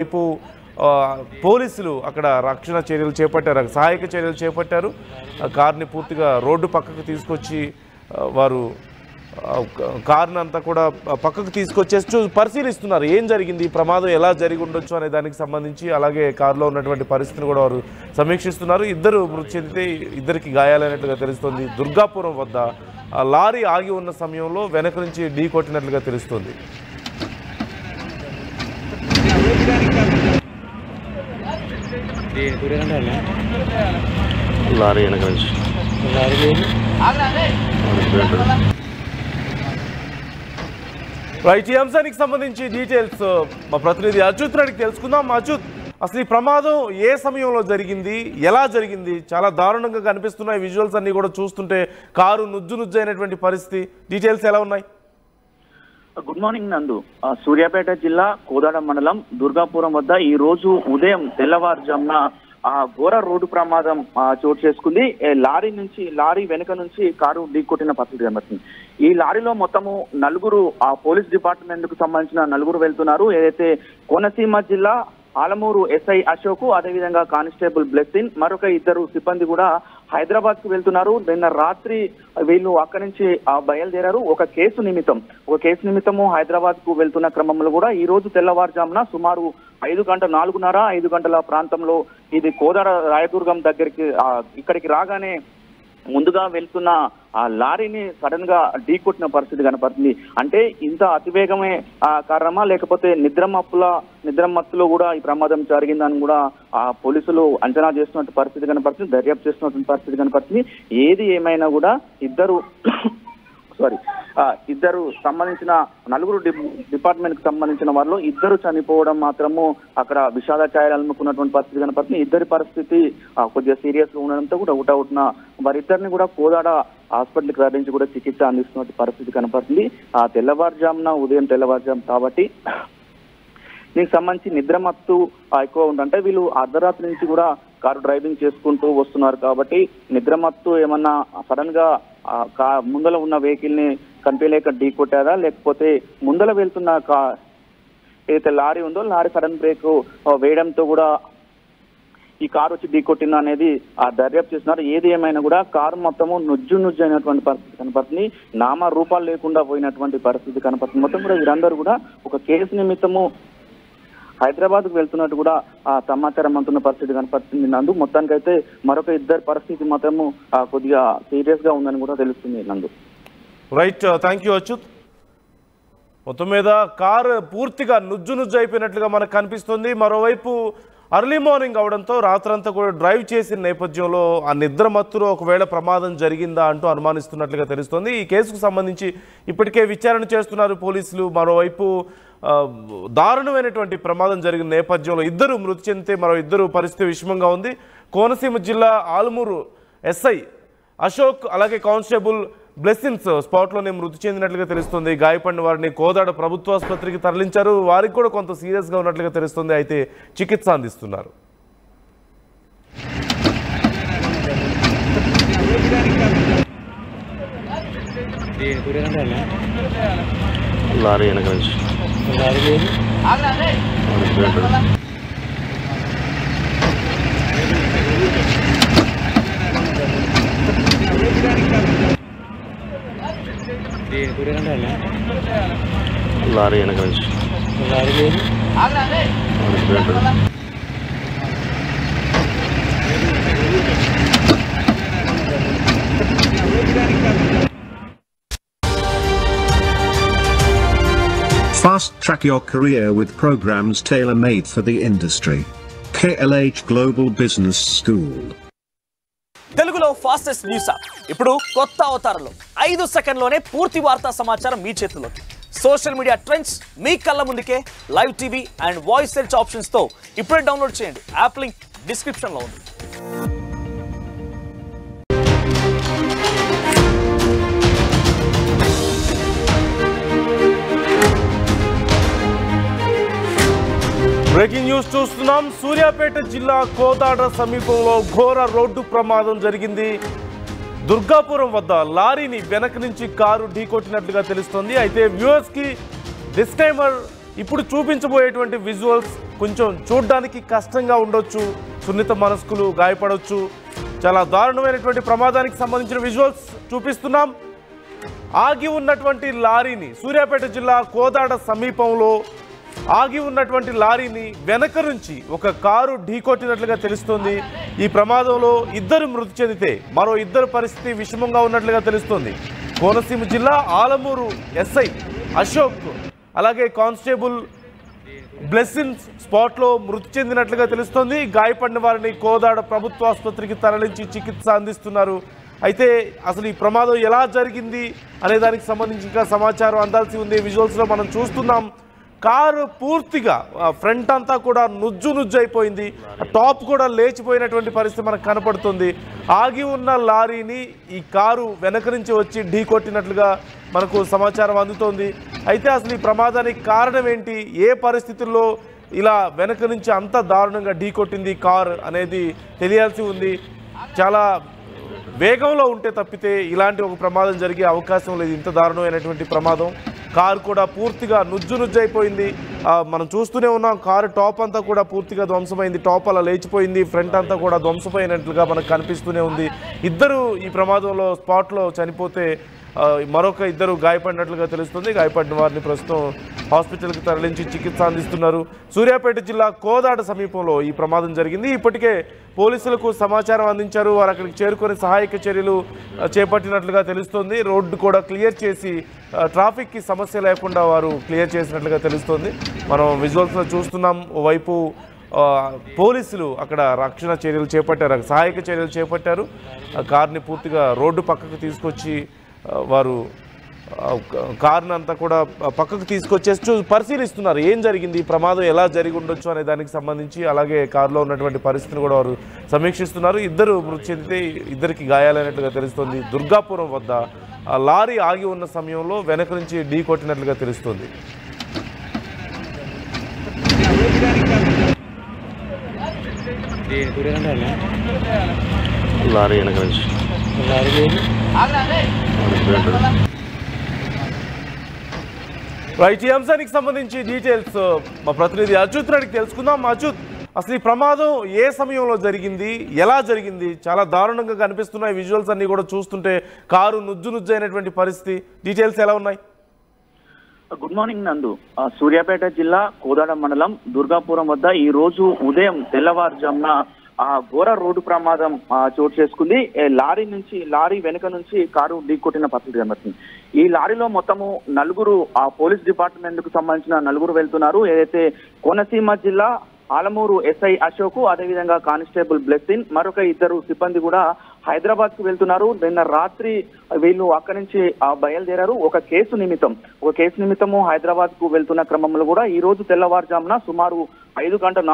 వైపు పోలీసులు అక్కడ రక్షణ చర్యలు చేపట్టారు, సహాయక చర్యలు చేపట్టారు. కార్ని పూర్తిగా రోడ్డు పక్కకు తీసుకొచ్చి వారు కార్ని అంతా కూడా పక్కకు తీసుకొచ్చేసి పరిశీలిస్తున్నారు. ఏం జరిగింది, ప్రమాదం ఎలా జరిగి ఉండొచ్చు అనే దానికి సంబంధించి, అలాగే కారులో ఉన్నటువంటి పరిస్థితిని కూడా వారు సమీక్షిస్తున్నారు. ఇద్దరు మృతి చెందితే ఇద్దరికి గాయాలైనట్లుగా తెలుస్తుంది. దుర్గాపురం వద్ద లారీ ఆగి ఉన్న సమయంలో వెనక నుంచి ఢీ కొట్టినట్లుగా తెలుస్తుంది. లారీ వెనక నుంచి రైట్, ఈ అంశానికి సంబంధించి డీటెయిల్స్ మా ప్రతినిధి అచ్యుత్ రెడ్డికి తెలుసుకుందాం. అచ్యుత్, అసలు ఈ ప్రమాదం ఏ సమయంలో జరిగింది, ఎలా జరిగింది? చాలా దారుణంగా కనిపిస్తున్నాయి విజువల్స్ అన్ని కూడా చూస్తుంటే. కారు నుజ్జు అయినటువంటి పరిస్థితి, డీటెయిల్స్ ఎలా ఉన్నాయి? గుడ్ మార్నింగ్ నందు. సూర్యాపేట జిల్లా కోదాడ మండలం దుర్గాపురం వద్ద ఈ రోజు ఉదయం తెల్లవారుజామున ఘోర రోడ్డు ప్రమాదం చోటు చేసుకుంది. లారీ వెనుక నుంచి కారు ఢీకొట్టిన పరిస్థితి కనబడుతుంది. ఈ లారీలో మొత్తము నలుగురు పోలీస్ డిపార్ట్మెంట్ కు సంబంధించిన నలుగురు వెళ్తున్నారు. ఏదైతే కోనసీమ జిల్లా ఆలమూరు ఎస్ఐ అశోక్, అదేవిధంగా కానిస్టేబుల్ బ్లెస్సింగ్, మరొక ఇద్దరు సిబ్బంది కూడా హైదరాబాద్ కు వెళ్తున్నారు. నిన్న రాత్రి వీళ్ళు అక్కడి నుంచి బయలుదేరారు. ఒక కేసు నిమిత్తము హైదరాబాద్ కు వెళ్తున్న క్రమంలో కూడా ఈ రోజు తెల్లవారుజామున సుమారు 4:30-5 గంటల ప్రాంతంలో ఇది కోదాడ రాయదుర్గం దగ్గరికి ఇక్కడికి రాగానే ముందుగా వెళ్తున్న ఆ లారీని సడన్ గా ఢీకొట్టిన పరిస్థితి కనపడుతుంది. అంటే ఇంత అతివేగమే కారణమా, లేకపోతే నిద్రమత్తులో కూడా ఈ ప్రమాదం జరిగిందని కూడా పోలీసులు అంచనా చేస్తున్నట్టు పరిస్థితి కనపడుతుంది, దర్యాప్తు చేస్తున్నటువంటి పరిస్థితి కనపడుతుంది. ఏది ఏమైనా కూడా ఇద్దరు సంబంధించిన నలుగురు డిపార్ట్మెంట్ కి సంబంధించిన వాళ్ళు ఇద్దరు చనిపోవడం మాత్రము అక్కడ విషాద ఛాయలు అలుముకున్నటువంటి పరిస్థితి కనపడుతుంది. ఇద్దరి పరిస్థితి కొద్దిగా సీరియస్ గా ఉండడంతో కూడా అవుట్న వారిద్దరిని కూడా కోదాడ హాస్పిటల్కి తరలించి కూడా చికిత్స అందిస్తున్న పరిస్థితి కనపడుతుంది. ఉదయం తెల్లవారుజాము కాబట్టి దీనికి సంబంధించి నిద్రమత్తు ఎక్కువ ఉందంటే వీళ్ళు అర్ధరాత్రి నుంచి కూడా కారు డ్రైవింగ్ చేసుకుంటూ వస్తున్నారు కాబట్టి నిద్రమత్తు ఏమన్నా సడన్ గా ముందల ఉన్న వెహికల్ ని కనిపించలేక ఢీ కొట్టారా, లేకపోతే ముందల వెళ్తున్న ఏదైతే లారీ ఉందో లారీ సడన్ బ్రేక్ వేయడంతో కూడా ఈ కారు వచ్చి ఢీ కొట్టిందా అనేది దర్యాప్తు చేస్తున్నారు. ఏది ఏమైనా కూడా కారు మొత్తము నుజ్జు అయినటువంటి పరిస్థితి కనపడుతుంది. నామ రూపాలు లేకుండా పోయినటువంటి పరిస్థితి కనపడుతుంది. మొత్తం కూడా వీరందరూ కూడా ఒక కేసు నిమిత్తము హైదరాబాద్ కు వెళ్తున్నట్టు కూడా సమాచారం అందుతున్న పరిస్థితి కనపడుతుంది. నందు మొత్తానికైతే మరొక ఇద్దరు పరిస్థితి మాత్రము కొద్దిగా సీరియస్ గా ఉందని కూడా తెలుస్తుంది. నందు రైట్, థ్యాంక్ యూ అచ్యుత్. మొత్తం మీద కారు పూర్తిగా నుజ్జు అయిపోయినట్లుగా మనకు కనిపిస్తుంది. మరోవైపు అర్లీ మార్నింగ్ అవడంతో రాత్రంతా కూడా డ్రైవ్ చేసిన నేపథ్యంలో ఆ నిద్ర మత్తులో ఒకవేళ ప్రమాదం జరిగిందా అంటూ అనుమానిస్తున్నట్లుగా తెలుస్తోంది. ఈ కేసుకు సంబంధించి ఇప్పటికే విచారణ చేస్తున్నారు పోలీసులు. మరోవైపు దారుణమైనటువంటి ప్రమాదం జరిగిన నేపథ్యంలో ఇద్దరు మృతి చెందితే మరో ఇద్దరు పరిస్థితి విషమంగా ఉంది. కోనసీమ జిల్లా ఆలమూరు ఎస్ఐ అశోక్, అలాగే కానిస్టేబుల్ బ్లెస్సింగ్స్ స్పాట్లోనే మృతి చెందినట్లుగా తెలుస్తుంది. గాయపడిన వారిని కోదాడ ప్రభుత్వ ఆసుపత్రికి తరలించారు. వారికి కూడా కొంత సీరియస్గా ఉన్నట్లుగా తెలుస్తుంది. అయితే చికిత్స అందిస్తున్నారు. లారీ వెనక నుంచి లారీ వెనక నుంచి Fast track your career with programs tailor-made for the industry. KLH Global Business School. తెలుగులో ఫాస్టెస్ట్ న్యూస్ యాప్ ఇప్పుడు కొత్త అవతారంలో 5 సెకండ్లోనే పూర్తి వార్తా సమాచారం మీ చేతుల్లోకి. సోషల్ మీడియా ట్రెండ్స్ మీ కళ్ళ ముందుకే live TV and voice search options తో ఇప్పుడే డౌన్లోడ్ చేయండి. యాప్ లింక్ డిస్క్రిప్షన్ లో ఉంది. బ్రేకింగ్ న్యూస్ చూస్తున్నాం. సూర్యాపేట జిల్లా కోదాడ సమీపంలో ఘోర రోడ్డు ప్రమాదం జరిగింది. దుర్గాపురం వద్ద లారీని వెనక నుంచి కారు ఢీకొట్టినట్లుగా తెలుస్తోంది. అయితే వ్యూవర్స్ కి డిస్క్లైమర్ ఇప్పుడు చూపించబోయేటువంటి విజువల్స్ కొంచెం చూడడానికి కష్టంగా ఉండొచ్చు, సున్నిత మనస్కులు గాయపడవచ్చు. చాలా దారుణమైనటువంటి ప్రమాదానికి సంబంధించిన విజువల్స్ చూపిస్తున్నాం. ఆగి ఉన్నటువంటి లారీని సూర్యాపేట జిల్లా కోదాడ సమీపంలో ఆగి ఉన్నటువంటి లారీని వెనక నుంచి ఒక కారు ఢీకొట్టినట్లుగా తెలుస్తోంది. ఈ ప్రమాదంలో 2 మృతి చెందితే మరో 2 పరిస్థితి విషమంగా ఉన్నట్లుగా తెలుస్తోంది. కోనసీమ జిల్లా ఆలమూరు ఎస్ఐ అశోక్ అలాగే కానిస్టేబుల్ బ్లెస్సింగ్స్ స్పాట్లో మృతి చెందినట్లుగా తెలుస్తోంది. గాయపడిన వారిని కోదాడ ప్రభుత్వ ఆసుపత్రికి తరలించి చికిత్స అందిస్తున్నారు. అయితే అసలు ఈ ప్రమాదం ఎలా జరిగింది అనే దానికి సంబంధించి ఇంకా సమాచారం అందాల్సి ఉంది. విజువల్స్లో మనం చూస్తున్నాం, కారు పూర్తిగా ఫ్రంట్ అంతా కూడా నుజ్జు అయిపోయింది. టాప్ కూడా లేచిపోయినటువంటి పరిస్థితి మనకు కనపడుతుంది. ఆగి ఉన్న లారీని ఈ కారు వెనక నుంచి వచ్చి ఢీ కొట్టినట్లుగా మనకు సమాచారం అందుతోంది. అయితే అసలు ఈ ప్రమాదానికి కారణం ఏంటి, ఏ పరిస్థితుల్లో ఇలా వెనక నుంచి అంత దారుణంగా ఢీ కొట్టింది కారు అనేది తెలియాల్సి ఉంది. చాలా వేగంలో ఉంటే తప్పితే ఇలాంటి ఒక ప్రమాదం జరిగే అవకాశం లేదు. ఇంత దారుణమైనటువంటి ప్రమాదం. కారు కూడా పూర్తిగా నుజ్జు అయిపోయింది. మనం చూస్తూనే ఉన్నాం, కారు టాప్ అంతా కూడా పూర్తిగా ధ్వంసమైంది. టాప్ అలా లేచిపోయింది, ఫ్రంట్ అంతా కూడా ధ్వంసపోయినట్లుగా మనకు కనిపిస్తూనే ఉంది. 2 ఈ ప్రమాదంలో స్పాట్లో చనిపోతే మరొక 2 గాయపడినట్లుగా తెలుస్తుంది. గాయపడిన వారిని ప్రస్తుతం హాస్పిటల్కి తరలించి చికిత్స అందిస్తున్నారు. సూర్యాపేట జిల్లా కోదాడ సమీపంలో ఈ ప్రమాదం జరిగింది. ఇప్పటికే పోలీసులకు సమాచారం అందించారు. వారు అక్కడికి చేరుకొని సహాయక చర్యలు చేపట్టినట్లుగా తెలుస్తోంది. రోడ్డు కూడా క్లియర్ చేసి ట్రాఫిక్కి సమస్య లేకుండా వారు క్లియర్ చేసినట్లుగా తెలుస్తోంది. మనం విజువల్స్లో చూస్తున్నాం. ఓవైపు పోలీసులు అక్కడ రక్షణ చర్యలు చేపట్టారు, సహాయక చర్యలు చేపట్టారు. కార్ని పూర్తిగా రోడ్డు పక్కకు తీసుకొచ్చి వారు కారుని అంతా కూడా పక్కకు తీసుకొచ్చేసి పరిశీలిస్తున్నారు ఏం జరిగింది, ప్రమాదం ఎలా జరిగి ఉండొచ్చు అనే దానికి సంబంధించి. అలాగే కారులో ఉన్నటువంటి పరిస్థితిని కూడా వారు సమీక్షిస్తున్నారు. 2 మృతి చెందితే 2కి గాయాలైనట్లుగా తెలుస్తుంది. దుర్గాపురం వద్ద లారీ ఆగి ఉన్న సమయంలో వెనక నుంచి ఢీ కొట్టినట్లుగా తెలుస్తుంది. లారీ వెనక నుంచి రైట్, ఈ అంశానికి సంబంధించి డీటెయిల్స్ మా ప్రతినిధి అచ్యుత్ రెడ్డికి తెలుసుకుందాం. అచ్యుత్, అసలు ఈ ప్రమాదం ఏ సమయంలో జరిగింది, ఎలా జరిగింది? చాలా దారుణంగా కనిపిస్తున్నాయి విజువల్స్ అన్ని కూడా చూస్తుంటే. కారు నుజ్జు అయినటువంటి పరిస్థితి, డీటెయిల్స్ ఎలా ఉన్నాయి? గుడ్ మార్నింగ్ నందు. సూర్యాపేట జిల్లా కోదాడ మండలం దుర్గాపురం వద్ద ఈ రోజు ఉదయం తెల్లవారుజామున ఘోర రోడ్డు ప్రమాదం చోటు చేసుకుంది. లారీ వెనుక నుంచి కారు ఢీకొట్టిన పరిస్థితి కనబడుతుంది. ఈ లారీలో మొత్తము 4 పోలీస్ డిపార్ట్మెంట్ కు సంబంధించిన 4 వెళ్తున్నారు. ఏదైతే కోనసీమ జిల్లా ఆలమూరు ఎస్ఐ అశోక్, అదేవిధంగా కానిస్టేబుల్ బ్లెస్సింగ్, మరొక 2 సిబ్బంది కూడా హైదరాబాద్ కు వెళ్తున్నారు. నిన్న రాత్రి వీళ్ళు అక్కడి నుంచి బయలుదేరారు. ఒక కేసు నిమిత్తము హైదరాబాద్ కు వెళ్తున్న క్రమంలో కూడా ఈ రోజు తెల్లవారుజామున సుమారు 5 గంటల